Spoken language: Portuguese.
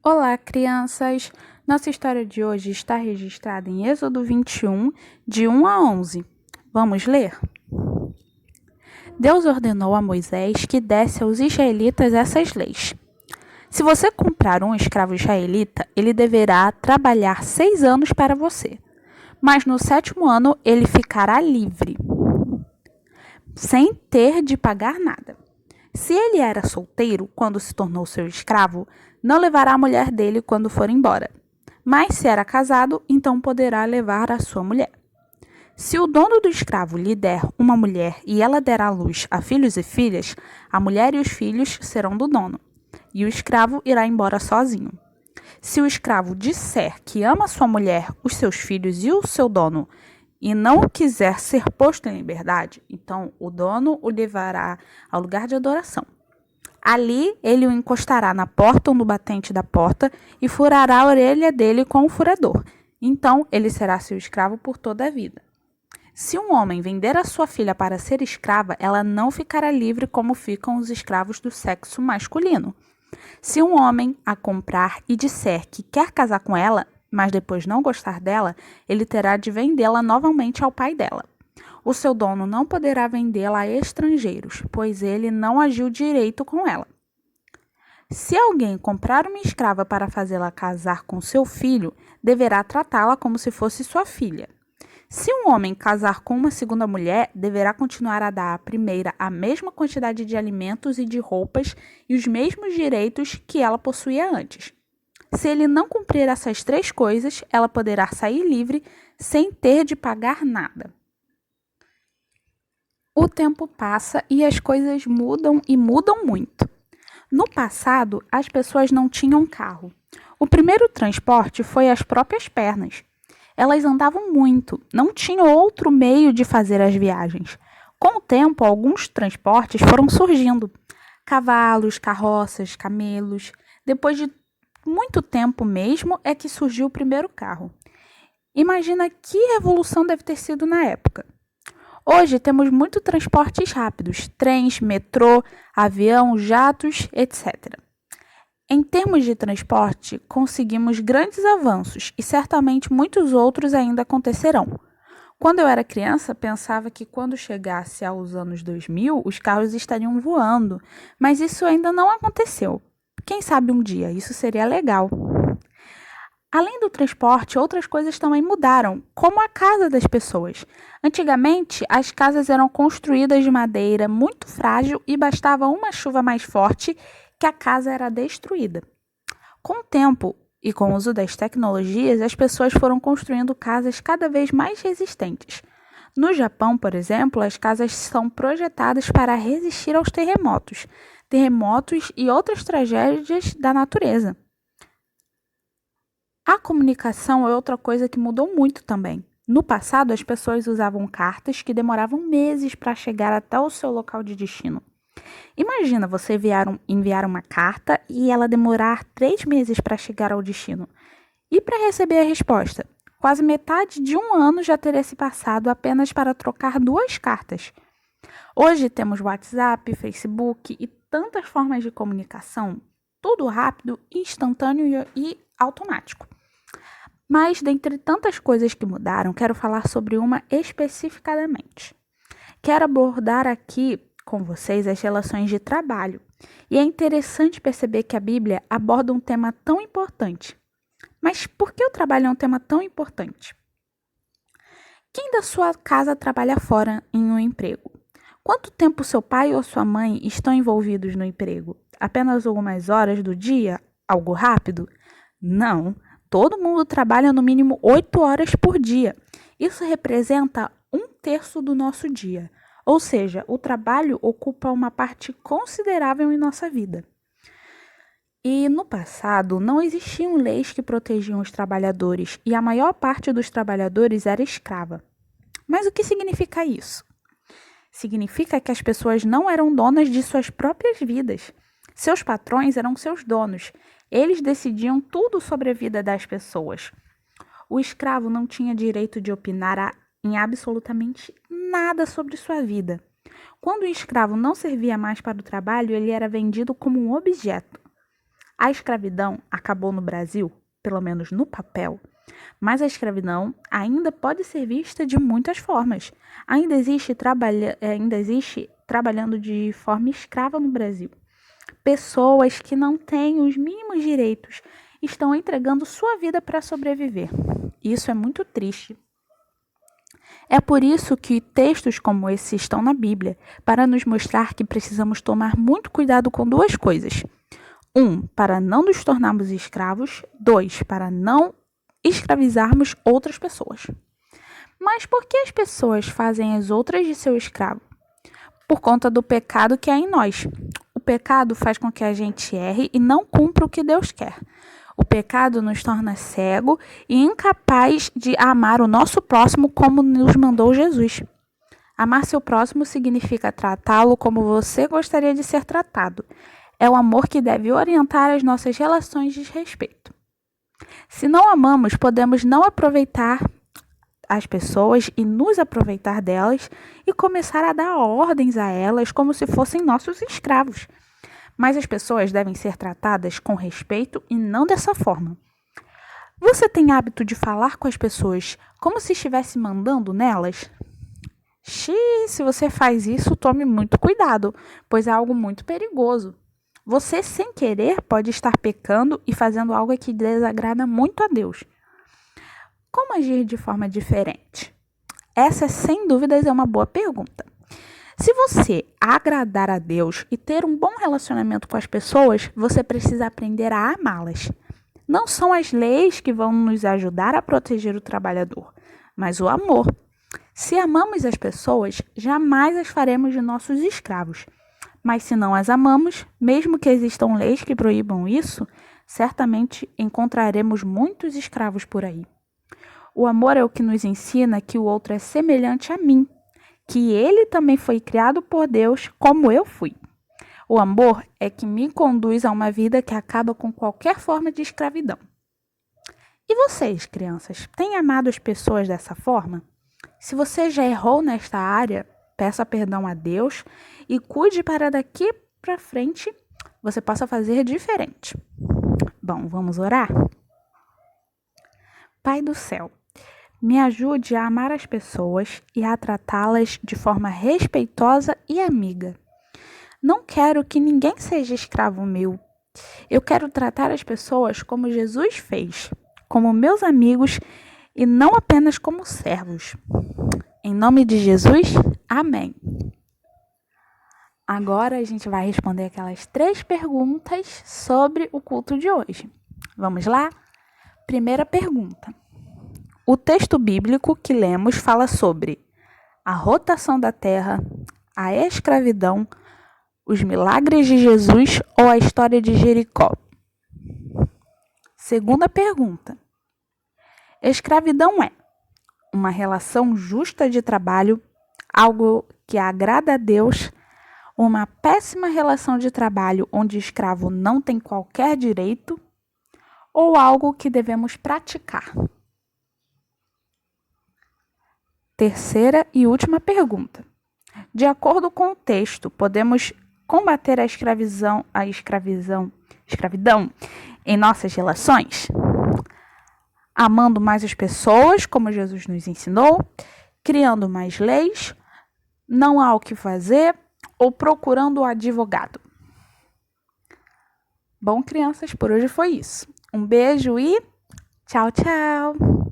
Olá, crianças! Nossa história de hoje está registrada em Êxodo 21, de 1 a 11. Vamos ler? Deus ordenou a Moisés que desse aos israelitas essas leis. Se você comprar um escravo israelita, ele deverá trabalhar 6 anos para você, mas no 7º ano ele ficará livre, sem ter de pagar nada. Se ele era solteiro quando se tornou seu escravo, não levará a mulher dele quando for embora. Mas se era casado, então poderá levar a sua mulher. Se o dono do escravo lhe der uma mulher e ela der à luz a filhos e filhas, a mulher e os filhos serão do dono, e o escravo irá embora sozinho. Se o escravo disser que ama sua mulher, os seus filhos e o seu dono, e não quiser ser posto em liberdade, então o dono o levará ao lugar de adoração. Ali ele o encostará na porta ou no batente da porta e furará a orelha dele com um furador. Então ele será seu escravo por toda a vida. Se um homem vender a sua filha para ser escrava, ela não ficará livre como ficam os escravos do sexo masculino. Se um homem a comprar e disser que quer casar com ela, mas depois não gostar dela, ele terá de vendê-la novamente ao pai dela. O seu dono não poderá vendê-la a estrangeiros, pois ele não agiu direito com ela. Se alguém comprar uma escrava para fazê-la casar com seu filho, deverá tratá-la como se fosse sua filha. Se um homem casar com uma segunda mulher, deverá continuar a dar à primeira a mesma quantidade de alimentos e de roupas e os mesmos direitos que ela possuía antes. Se ele não cumprir essas 3 coisas, ela poderá sair livre sem ter de pagar nada. O tempo passa e as coisas mudam e mudam muito. No passado, as pessoas não tinham carro. O primeiro transporte foi as próprias pernas. Elas andavam muito, não tinham outro meio de fazer as viagens. Com o tempo, alguns transportes foram surgindo. Cavalos, carroças, camelos. Depois de muito tempo mesmo é que surgiu o primeiro carro. Imagina que revolução deve ter sido na época. Hoje temos muitos transportes rápidos, trens, metrô, avião, jatos, etc. Em termos de transporte, conseguimos grandes avanços e certamente muitos outros ainda acontecerão. Quando eu era criança, pensava que quando chegasse aos anos 2000, os carros estariam voando, mas isso ainda não aconteceu. Quem sabe um dia, isso seria legal. Além do transporte, outras coisas também mudaram, como a casa das pessoas. Antigamente, as casas eram construídas de madeira muito frágil e bastava uma chuva mais forte que a casa era destruída. Com o tempo e com o uso das tecnologias, as pessoas foram construindo casas cada vez mais resistentes. No Japão, por exemplo, as casas são projetadas para resistir aos terremotos e outras tragédias da natureza. A comunicação é outra coisa que mudou muito também. No passado, as pessoas usavam cartas que demoravam meses para chegar até o seu local de destino. Imagina você enviar uma carta e ela demorar 3 meses para chegar ao destino. E para receber a resposta? Quase metade de um ano já teria se passado apenas para trocar 2 cartas. Hoje temos WhatsApp, Facebook e tantas formas de comunicação, tudo rápido, instantâneo e automático. Mas, dentre tantas coisas que mudaram, quero falar sobre uma especificadamente. Quero abordar aqui com vocês as relações de trabalho. E é interessante perceber que a Bíblia aborda um tema tão importante. Mas por que o trabalho é um tema tão importante? Quem da sua casa trabalha fora em um emprego? Quanto tempo seu pai ou sua mãe estão envolvidos no emprego? Apenas algumas horas do dia? Algo rápido? Não. Todo mundo trabalha no mínimo 8 horas por dia. Isso representa 1/3 do nosso dia. Ou seja, o trabalho ocupa uma parte considerável em nossa vida. E no passado, não existiam leis que protegiam os trabalhadores e a maior parte dos trabalhadores era escrava. Mas o que significa isso? Significa que as pessoas não eram donas de suas próprias vidas. Seus patrões eram seus donos. Eles decidiam tudo sobre a vida das pessoas. O escravo não tinha direito de opinar em absolutamente nada sobre sua vida. Quando o escravo não servia mais para o trabalho, ele era vendido como um objeto. A escravidão acabou no Brasil, pelo menos no papel, mas a escravidão ainda pode ser vista de muitas formas. Ainda existe trabalhando de forma escrava no Brasil. Pessoas que não têm os mínimos direitos estão entregando sua vida para sobreviver. Isso é muito triste. É por isso que textos como esse estão na Bíblia, para nos mostrar que precisamos tomar muito cuidado com duas coisas. 1, para não nos tornarmos escravos. 2, para não escravizarmos outras pessoas. Mas por que as pessoas fazem as outras de seu escravo? Por conta do pecado que há em nós. O pecado faz com que a gente erre e não cumpra o que Deus quer. O pecado nos torna cego e incapaz de amar o nosso próximo como nos mandou Jesus. Amar seu próximo significa tratá-lo como você gostaria de ser tratado. É o amor que deve orientar as nossas relações de respeito. Se não amamos, podemos não aproveitar as pessoas e nos aproveitar delas e começar a dar ordens a elas como se fossem nossos escravos. Mas as pessoas devem ser tratadas com respeito e não dessa forma. Você tem hábito de falar com as pessoas como se estivesse mandando nelas? Se você faz isso, tome muito cuidado, pois é algo muito perigoso. Você, sem querer, pode estar pecando e fazendo algo que desagrada muito a Deus. Como agir de forma diferente? Essa, sem dúvidas, é uma boa pergunta. Se você agradar a Deus e ter um bom relacionamento com as pessoas, você precisa aprender a amá-las. Não são as leis que vão nos ajudar a proteger o trabalhador, mas o amor. Se amamos as pessoas, jamais as faremos de nossos escravos. Mas se não as amamos, mesmo que existam leis que proíbam isso, certamente encontraremos muitos escravos por aí. O amor é o que nos ensina que o outro é semelhante a mim, que ele também foi criado por Deus como eu fui. O amor é que me conduz a uma vida que acaba com qualquer forma de escravidão. E vocês, crianças, têm amado as pessoas dessa forma? Se você já errou nesta área, peça perdão a Deus e cuide para daqui para frente você possa fazer diferente. Bom, vamos orar? Pai do céu, me ajude a amar as pessoas e a tratá-las de forma respeitosa e amiga. Não quero que ninguém seja escravo meu. Eu quero tratar as pessoas como Jesus fez, como meus amigos e não apenas como servos. Em nome de Jesus, amém. Agora a gente vai responder aquelas 3 perguntas sobre o culto de hoje. Vamos lá? Primeira pergunta. O texto bíblico que lemos fala sobre a rotação da terra, a escravidão, os milagres de Jesus ou a história de Jericó? Segunda pergunta. Escravidão é uma relação justa de trabalho, algo que agrada a Deus, uma péssima relação de trabalho onde o escravo não tem qualquer direito, ou algo que devemos praticar? Terceira e última pergunta. De acordo com o texto, podemos combater a escravidão em nossas relações? Amando mais as pessoas, como Jesus nos ensinou, criando mais leis, não há o que fazer ou procurando o advogado? Bom, crianças, por hoje foi isso. Um beijo e tchau, tchau!